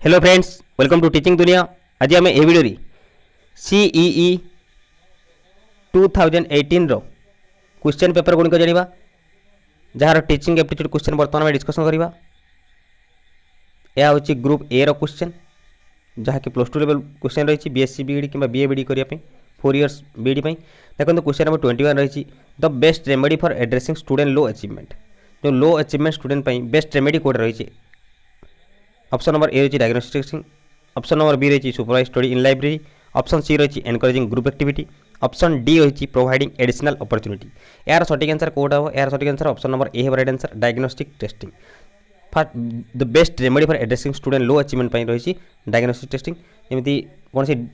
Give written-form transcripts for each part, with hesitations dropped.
Hello friends, welcome to teaching Duniya. आज आम ए भिडियो सीईई 2018 रो क्वेश्चन पेपर गुड़िक जाना जार टीचिंग एप्टीट्यूड क्वेश्चन बर्तमान में डिस्कसन करवा। यह हूँ ग्रुप ए रो क्वेश्चन जहाँकि प्लस टू लेवल क्वेश्चन रही बीएससी बीईडी कि बीए बीडी करने 4 इयर्स बीईडी देखो क्वेश्चन नंबर 21 रही the best remedy for addressing student low achievement. जो low achievement student best remedy कौट रही। ऑप्शन नंबर ए रही diagnostic testing, option number B रही supervise study in library, option C रही encouraging group activity, option D रही providing additional opportunity. यार सठिक answer कौटा हो? यार सठिक आंसर ऑप्शन नंबर ए है right answer diagnostic testing. First the best remedy for addressing student low achievement रही डायग्नोस्टिक टेस्टिंग। जमी कौन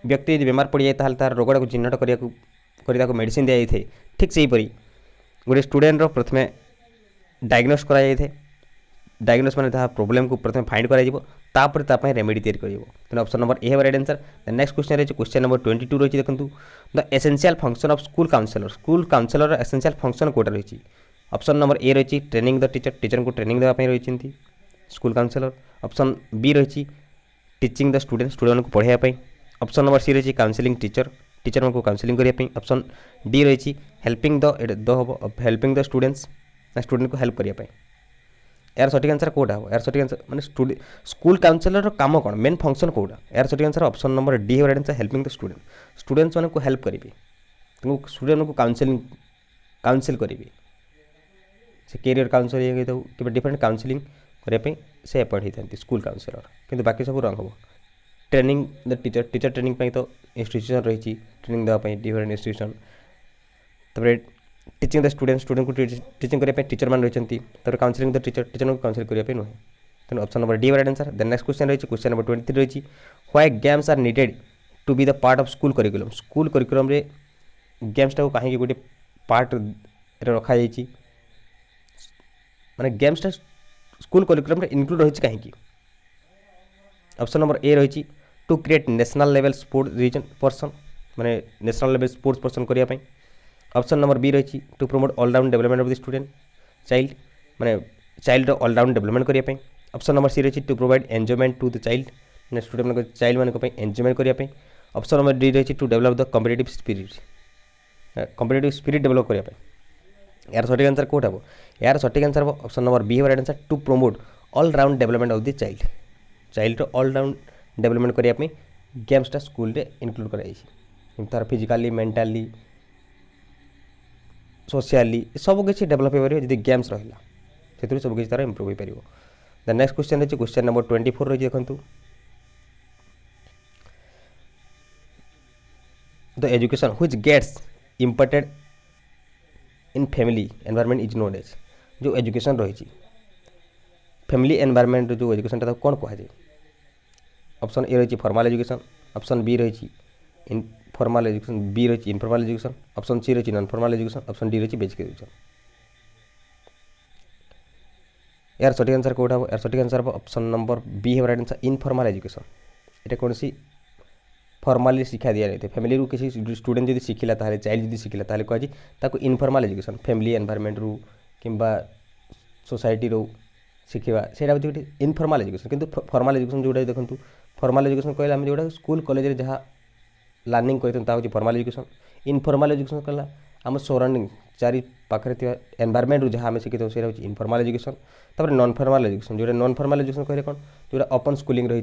व्यक्ति यदि बेमार पड़ जाए तार रोगटा को चिन्हट करने मेडिसिन दी जाए ठीक से हीपरी गोटे स्टूडेंट प्रथम डायग्नोस कर डायग्नोस मैंने प्रोब्लेम को प्रथम फाइंड कर रेमेडी तैयारी कर। ऑप्शन नंबर ए है राइट आंसर। नेक्स्ट क्वेश्चन रही क्वेश्चन नंबर 22 रही देखो the essential function of school counsellor essential function कौटा रही। ऑप्शन नंबर ए रही ट्रेनिंग द टीचर, टीचर को ट्रेनिंग देवाई रही स्कूल काउंसलर। ऑप्शन बी रही टीचिंग द स्टूडेंट, स्टूडेंट को पढ़ाई। ऑप्शन नंबर सी रही काउंसलिंग टीचर, टीचर को काउंसलिंग करने। ऑप्शन डी रही हेल्पिंग द स्टूडेंट्स, स्टूडेंट को हेल्प करने। यार सठिक आंसर कौटा हो? यार सठिक आंसर माने स्कूल काउंसलर काम कौन मेन फंक्शन कौटा? यार सठिक आंसर ऑप्शन नंबर डी है right answer helping the student. Students मान को हेल्प करेंगे, स्टूडेंट को काउंसिल करेंगे, से कैरियर काउंसिल कि डिफरेंट काउंसिलिंग करने से एपॉइंट होता है स्कूल काउंसिलर। किंतु बाकी सब रंग हम training the teacher, teacher training तो इंस्टीट्यूशन रही ट्रेनिंग देवाई different institution. Teaching the student, student को टीचिंग करने टीचर मान रही। काउंसिलिंग द टीचर, टीचर को काउंसिल करने नुहे। तेनाली option number D right answer. Then next question रही क्वेश्चन नंबर 23 रही why games are needed to be the part of school curriculum. School curriculum रे गेम्सटा को कहीं गोटे पार्ट रखा जाइए माने गेम्सटा स्कूल करिकुलम रे इनक्लूड रही कहीं। ऑप्शन नंबर ए रही to create national level sports reason person माने नेशनल लेवल स्पोर्ट्स पर्सन करने। ऑप्शन नंबर बी रही to promote all round development of the student child माने चाइल्ड ऑलराउंड डेवलपमेंट करने। Option number C रही to provide enjoyment to the child माने student मान child मान enjoyment करने। ऑप्शन नंबर डी रही to develop the competitive spirit develop करने। यार सठिक आंसर कौट हम? यार सठिक आंसर हम ऑप्शन नंबर बी है right answer to promote all round development of the child. Child all round development करने गेम्सटा स्कूल रे इनक्लूड कर तार फिजिकाली मेंटाली सोशली सब किसी डेभलप हो पार जब गेम्स रहा से सब किसी तार इम्प्रूव हो पार। द नेक्स्ट क्वेश्चन रही क्वेश्चन नंबर 24 रही देखो the education which gets imported in family environment is known as. जो एजुकेशन रही फैमिली एनवायरनमेंट जो एजुकेशन कौन कहुए? ऑप्शन ए रही फॉर्मल एजुकेशन, ऑप्शन बी रही इनफॉर्मल एजुकेशन, बी रही इनफॉर्मल एजुकेशन, ऑप्शन सी रही non formal education, option D रही बेसिक एजुकेशन। यार सठिक आंसर कौटा हो? यार सठिक आंसर ऑप्शन नंबर बी है राइट आंसर इनफॉर्मल एजुकेशन। ये कौन सी फॉर्मली शिक्षा दिया जाए फैमिली रू किसी स्टूडेंट जब शिखला चाइल्ड जब शिखला कहुए इनफॉर्मल एजुकेशन फैमिली एनवायरनमेंट रू किंबा सोसाइटी रू शिखा से गोटे इनफॉर्मल एजुकेशन। किंतु फॉर्मल एजुकेशन जोटा देखो फॉर्मल एजुकेशन कहले आम जो स्कूल कॉलेज जहाँ लर्निंग कर फॉर्मल एजुकेशन। इनफॉर्मल एजुकेशन कहला आम सराउंडिंग चारि पाखे एनवायरनमेंट रू जहाँ आम शिखी से इनफॉर्मल एजुकेशन। तापर नॉन फॉर्मल एजुकेशन जोटा नॉन फॉर्मल एजुकेशन कहले कौन जोटा ओपन स्कूलिंग रही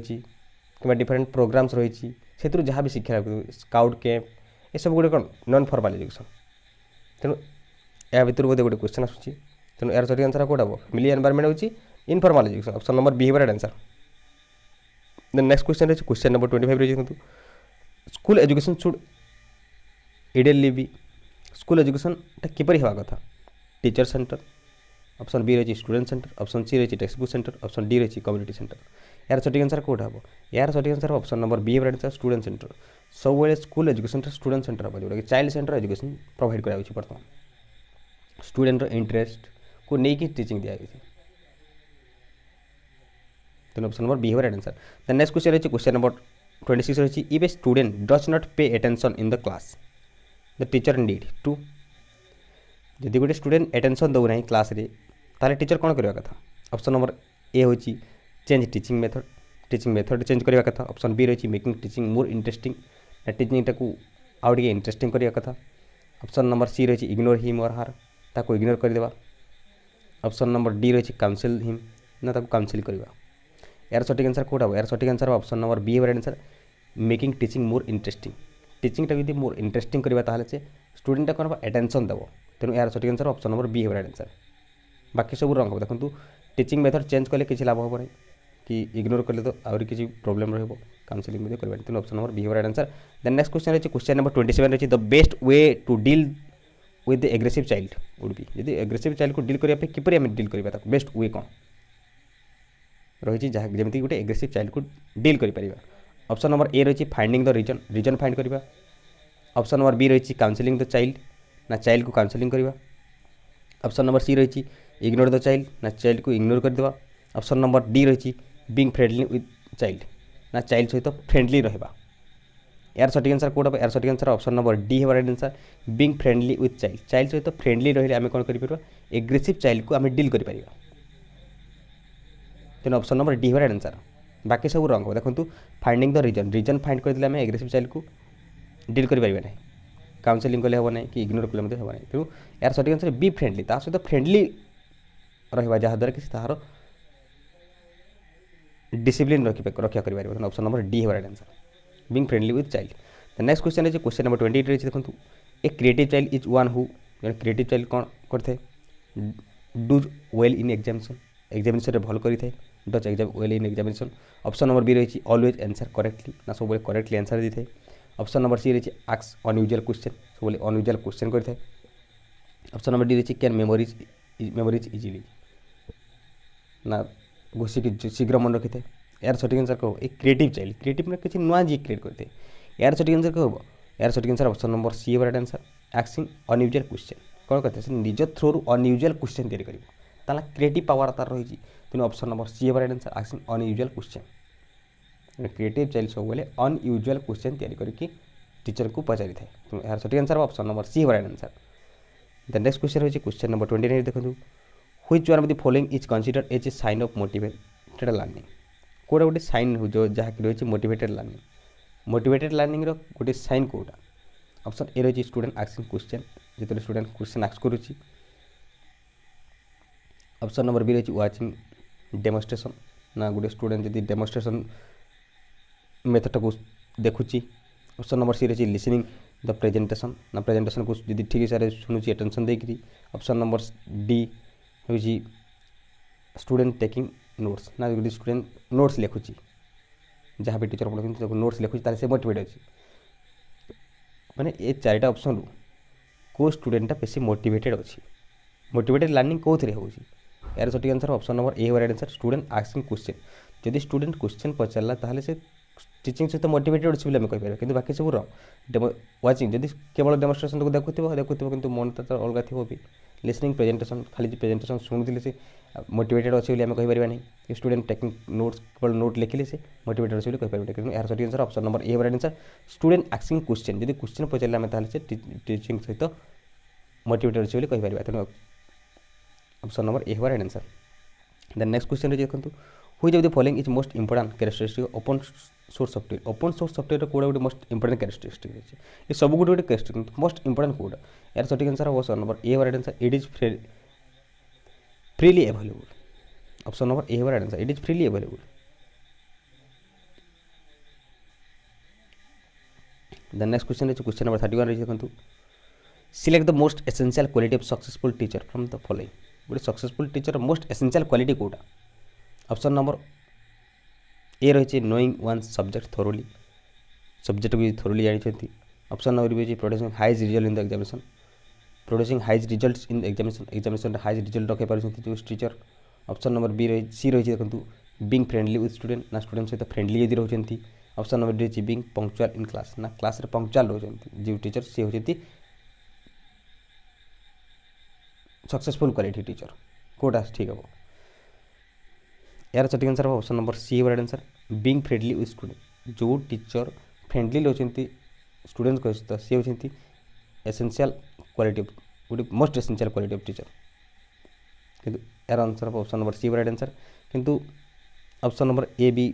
कि डिफरेंट प्रोग्राम्स रही से जहाँ भी शिक्षा स्काउट कैंप ये सब गोटे कौन नॉन फॉर्मल एजुकेशन। तेणु या भर बोधे गोटे क्वेश्चन आसूँ तेणु यार सठिक आंसर कौट हम फैमिली एनवायरनमेंट हूँ informal education. Option number B है right answer. Then next question रही क्वेश्चन नंबर 25 रही देखो school education should ideally be. School education किपरि हेबा कथा? टीचर सेंटर, ऑप्शन बी रही स्टूडेंट सेंटर, ऑप्शन सी रही textbook centre, option D रही कम्युनिटी सेंटर। यार सठिक आंसर कौट हम? यार सठिक आंसर ऑप्शन नंबर बी है राइट आंसर स्टूडेंट सेंटर। सब स्कूल एजुकेशन स्टूडेंट सेंटर हम जोटा कि चाइल्ड सेंटर एजुकेशन प्रोवाइड कराई बर्तमान स्टूडेंट इंटरेस्ट को लेकिन टीचिंग दिया गई। ऑप्शन नंबर बी है right answer. The next question रही क्वेश्चन नंबर 26 रही if a student does not pay attention in the class the teacher need to. जदि गोटे स्टूडेंट अटेंशन दौना क्लास रे ताले टीचर कौन करवा कथा? ऑप्शन नंबर ए हूँ चेंज टीचिंग मेथड चेंज करवा कथा। ऑप्शन बी रही मेकिंग टीचिंग मोर इंटरेस्टिंग, टीचिंगटा को आउ टे इंटरेस्टिंग करवा कथा। ऑप्शन नंबर सी रही इग्नोर हिम और हार, ताको इग्नोर करदेवा। ऑप्शन नंबर डी रही काउंसिल हिम, ना ताको काउंसिल करवा। यार सठिक आंसर कौटा हो? यार सठिक आंसर ऑप्शन नंबर बी है answer, making teaching more interesting. टीचिंगटा जब मोर इंटरेस्टिंग करवा ताहले से स्टूडेंटा कौन एटेंशन देव, तेणु यार सठिक आंसर ऑप्शन नंबर बी है आंसर। बाकी सब रंग हम देखो, टीचिंग मेथड चेंज कले किसी लाभ हम कि इग्नोर कले तो आहरी किसी प्रोब्लेम रही काउंसिलिंग करवा, तेणु ऑप्शन नंबर बी है आंसर। देन नेक्स्ट क्वेश्चन रही क्वेश्चन नंबर 27 रही the best way to deal with the aggressive child would be. यदि एग्रेसिव चाइल्ड को डील करने किपर आम डील करवा, बेस्ट वे कौन रही जमी गोटे एग्रेसिव चाइल्ड को डील कर। ऑप्शन नंबर ए रही फाइंडिंग द रीजन फाइंड करवा। ऑप्शन नंबर बी रही काउंसिलिंग द चाइल्ड, ना चाइल्ड को काउंसिलिंग करवा। ऑप्शन नंबर सी रही इग्नोर द चाइल्ड, ना चाइल्ड को इग्नोर करदेवा। ऑप्शन नंबर डी रही बीइंग फ्रेंडली विथ चाइल्ड, ना चाइल्ड सहित फ्रेंडली रहा। यार सठिक आंसर कौट यार सठिक आंसर ऑप्शन नंबर डी है answer, being friendly with child. Child सहित फ्रेंडली रही आम कौन कर एग्रेसिव चाइल्ड को आम डील कर। तेणु ऑप्शन नंबर डी है आंसर। बाकी सब रंग देखो, फाइंडिंग द रीजन फाइंड करदे आम एग्रेसिव चाइल्ड को डील कर ना, काउंसिलिंग कले हम ना कि इग्नोर कले हम ना। तेणु यार सठिक आंसर बी फ्रेंडली, ता सहित फ्रेंडली रहा जहाँद्वारा कि तार डिसिप्लिन रक्षा कर। ऑप्शन नंबर डी है answer, being friendly with child. The next question रही क्वेश्चन नंबर 28 रही देखो, a creative child is one who, creative child कौन करते डूज वेल इन एग्जामिनेशन भल करें, does exam well in examination. Option number B रही always answer correctly, ना सब करेक्टली आंसर दी थे। ऑप्शन नंबर सी रही आस्क अनयूजुअल क्वेश्चन, सब अनयूजुअल क्वेश्चन करते। ऑप्शन नंबर डी रही कैन मेमोरीज इजिली, ना घोषिक शीघ्र मन रखी थे। यार सठिक आंसर कहो ए क्रिएटिव चाइल्ड में किसी नुआ जी क्रिएट करते। यार सठिक आंसर कहो, यार सठिक आंसर ऑप्शन नंबर सी है आंसर, आस्किंग अनयूजुअल क्वेश्चन। कौन करते से निज थ्रू अनयूजुअल क्वेश्चन तैयारी कर, क्रिएटिव पावर तार रही। तेणु ऑप्शन नंबर सी है answer, asking unusual question. Creative child सब बेले अनयूजुअल क्वेश्चन तैयारी करके टीचर को पचारि थाए। तेणु यार सठिक आंसर ऑप्शन नंबर सी है आंसर। द नेक्स्ट क्वेश्चन रही क्वेश्चन नंबर 29 देखो, which one of the following is considered as a sign of motivated learning. कौटा गोटे साइन जो जहाँकि रही मोटिवेटेड लर्निंग, मोटिवेटेड लर्निंग गोटे साइन कौटा। ऑप्शन ए रही स्टूडेंट आस्किंग क्वेश्चन, जो स्टूडेंट क्वेश्चन आस्क करुच्ची। ऑप्शन नंबर बी रही वाचिंग डेमोन्स्ट्रेशन, ना गोटे स्टूडेंट जब डेमोन्स्ट्रेशन मेथड को देखुची। ऑप्शन नंबर सी रही लिसनिंग द प्रेजेंटेशन, ना प्रेजेंटेशन को जी ठीक हिसाब से शुणुची अटेंशन देकरी। ऑप्शन नंबर डी हूँ स्टूडेंट टेकिंग नोट्स, ना गोटे स्टूडेंट नोट्स लिखुची, जहाँ भी टीचर पढ़ाते नोट्स लिखुची ताले से मोटिवेट अच्छी। मैंने ये चारिटा ऑप्शन रु को स्टूडेंटा बेसी मोटिवेटेड अच्छी, मोटिवेटेड लर्निंग कौन हो। यार सठिक आंसर ऑप्शन नंबर ए है आंसर, स्टूडेंट आस्किंग क्वेश्चन। जदि स्टूडेंट क्वेश्चन पचारा ताहले से टीचिंग सहित मोटिवेटेड अच्छी बोली कहीपर, कि बाकी सब रंग। वाचिंग जदि केवल डेमोन्स्ट्रेशन को देखुव कि मन तो अलग थी भी। लिसनिंग प्रेजेंटेशन खाली प्रेजेंटेशन शुणुले से मोटिवेटेड अच्छे बोली कहीपर नहीं। स्टूडेंट टेकिंग नोट्स केवल नोट लिखिले से मोटिवेटेड अच्छे कहीपर। क्योंकि यार सठिक आंसर ऑप्शन नंबर ए है आंसर, स्टूडेंट आस्किंग क्वेश्चन। जदि क्वेश्चन पचारे आम ताहले से टीचिंग सहित मोटिवेटेड अच्छे बोली कहीपर। तेणु ऑप्शन नंबर ए है आंसर। देन नेक्स्ट क्वेश्चन रही देखो, which of the following is most important characteristic open source software. Open source software कौटा गोटे मोस्ट इंपोर्टेंट कैरेक्टरिस्टिक है, ये सब गोटे गोटे कैरेक्टरिस्टिक मोस्ट इंपोर्टेंट कौटा। यार सठिक आंसर ऑप्शन नंबर ए है answer, it is freely available. Option number A है answer, it is freely available. The next question रही क्वेश्चन नंबर 31 रही देखो, select the most essential quality of successful teacher from the following. गोटे successful teacher most essential quality कौटा। Option number A रही knowing one subject thoroughly, subject को thoroughly जानते। Option number B producing highest result in the examination, producing highest result in examination हाइज result रखे पार्टी teacher. Option number B रही C रही देखो, बीइंग फ्रेंडली विथ स्टूडेंट, ना स्टूडेंट सहित फ्रेंडली यदि रोचती। ऑप्शन नंबर डी रही बीइंग पंक्चुअल इन क्लास, ना क्लास रे पंक्चुअल रोचती जो टीचर सी होती सक्सेसफुल क्वालिटी टीचर। कौटा ठीक हम। यार सठिक आंसर ऑप्शन नंबर सी है answer, being friendly with student. जो टीचर फ्रेंडली रोचती स्टूडेंट सहित सी होती एसेंशियल क्वालिटी गोटे most essential quality of teacher. किंतु यार आंसर ऑप्शन नंबर सी है आंसर। किंतु ऑप्शन नंबर ए भी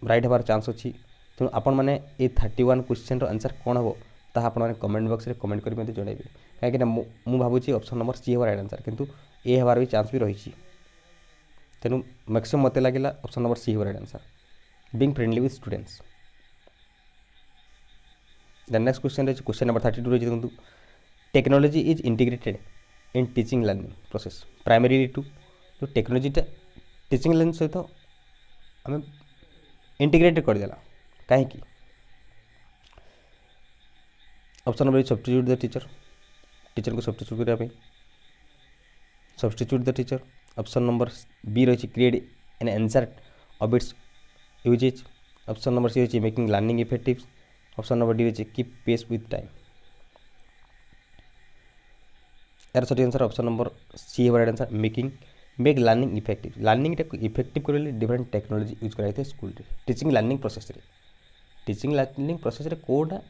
राइट हबार चांस अच्छी। तेणु आपण मैंने ये 31 क्वेश्चन आंसर कौन हम ताहा आपण मैंने कमेंट बॉक्स में कमेंट कर जनइबे कहीं मुझे भावुँ ऑप्शन नंबर सी हम राइट आंसर किंतु ए हबार भी चांस भी रही। तेणु मैक्सिमम मत लगे ऑप्शन नंबर सी हम right answer being friendly with students. The next question रही क्वेश्चन नंबर 32 रही देखो technology is integrated in teaching learning process primarily to जो टेक्नोलॉजीटा टीचिंग लर्निंग सहित आम इंटीग्रेटेड करदेला कहीं option number substitute the teacher teacher को सब्स्टिट्यूट करने substitute the teacher. Option number B रही create an answer of its usages. Option number C रही making learning effective. Option number D रही keep pace with time. यार सही answer option number C है right answer make learning effective. Learning effective करने different technology use कराई school teaching learning process रे कोटा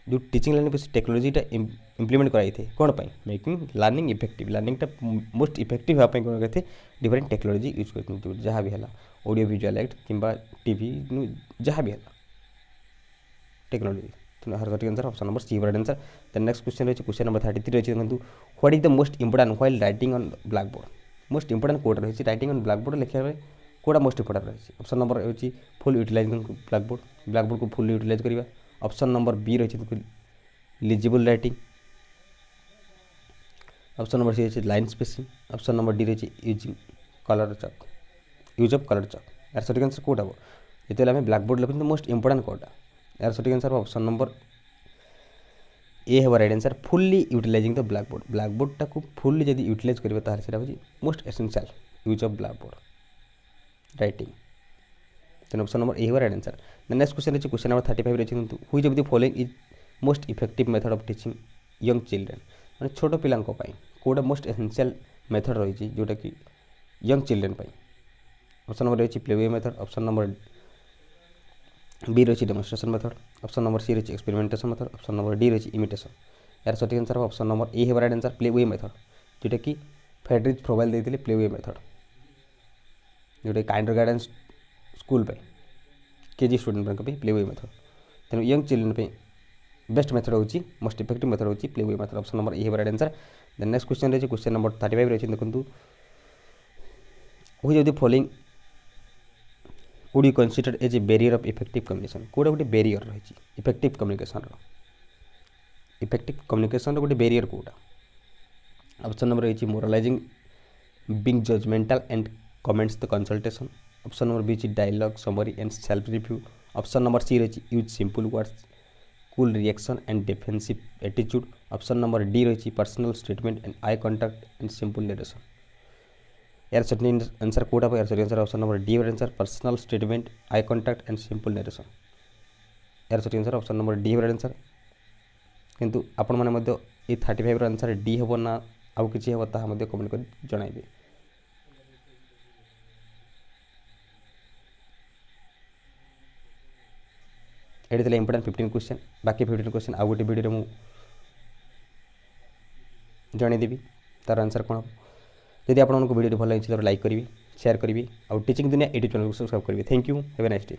जो टीचिंग लर्निंग प्रोसेस टेक्नोलॉजीटा इम्प्लीमेंट कराई थे कौन पाई मेकिंग लर्निंग इफेक्टिव लर्निंगटा मोस्ट इफेक्टिव हाँपाई कौन करते डिफरेंट टेक्नोलॉजी यूज करते जहाँ भी है ऑडियो विजुअल एक्ट कि टीवी जहाँ भी है टेक्नोलॉजी। हर सठिक answer option number C right answer. The next question रही क्वेश्चन नंबर 33 रही देखो what is the most important while writing on black board most important code रही राइटिंग ऑन ब्लैक बोर्ड लिखा कोड़ा मोस्ट इंपोर्टेंट रही। Option number हो full utilising black board को full utilise करवा। Option number B रही लिजिबल writing. Option number C रही line spacing. Option number D रही use of colour चक। यार सठिक आंसर कोटा हम जो आम ब्लैक बोर्ड लिखुँ मोस्ट इंपोर्टेंट कोटा यार सठिक आंसर ऑप्शन नंबर ए है right answer fully utilising the blackboard talk fully जब यूटिलाइज करेंगे तार most essential use of blackboard writing. तेना ऑप्शन नंबर ए है right answer. The next question रही क्वेश्चन नंबर 35 रही which of the following is most effective method of teaching young children मैंने छोट पिला कौटा मोस्ट एसेंशियल मेथड रही जोटा कि यंग चिल्ड्रेन। ऑप्शन नंबर रही play way method. Option number B रही demonstration method. Option number C रही experimentation method. Option number D रही इमिटेशन। यार सठिक आंसर ऑप्शन नंबर ए है right answer play way method जोटा कि फ्रेडरिक फ्रोबेल देते प्ले वे मेथड जोटा काइंडर गाइडेंस स्कूल पे KG student play way method. तेणु यंग चिल्ड्रेन बेस्ट मेथड हो मोस्ट इफेक्टिव मेथड हो play way method. Option number A है right answer. The next question रही question number 35 रही देखो which of the following would you consider as a barrier of effective communication कोड़ा गोटे barrier रही effective communication गोटे barrier कोटा। ऑप्शन नंबर रही moralising being judgemental and comments the consultation. Option number B dialogue summary and self review. Option number C रही use simple words cool reaction and defensive attitude. Option number D रही personal statement and eye contact and simple narration. यार सही answer Kota यार सही answer option number D answer personal statement eye contact and simple narration. यार सही answer option number D answer किंतु आपण मैंने ये 35 आंसर डी हम ना आउ कि हम ताहा कमेंट कर जनइबे। ये इंपोर्टेंट 15 क्वेश्चन बाकी 15 क्वेश्चन आउ गोटे वीडियो में जनईदेवी तार आंसर कौन हम। यदि आपको वीडियो भल लगी तो लाइक करेंगे शेयर करेंगे और टीचिंग दुनिया यूट्यूब चैनल को सब्सक्राइब करेंगे। Thank you have a nice day.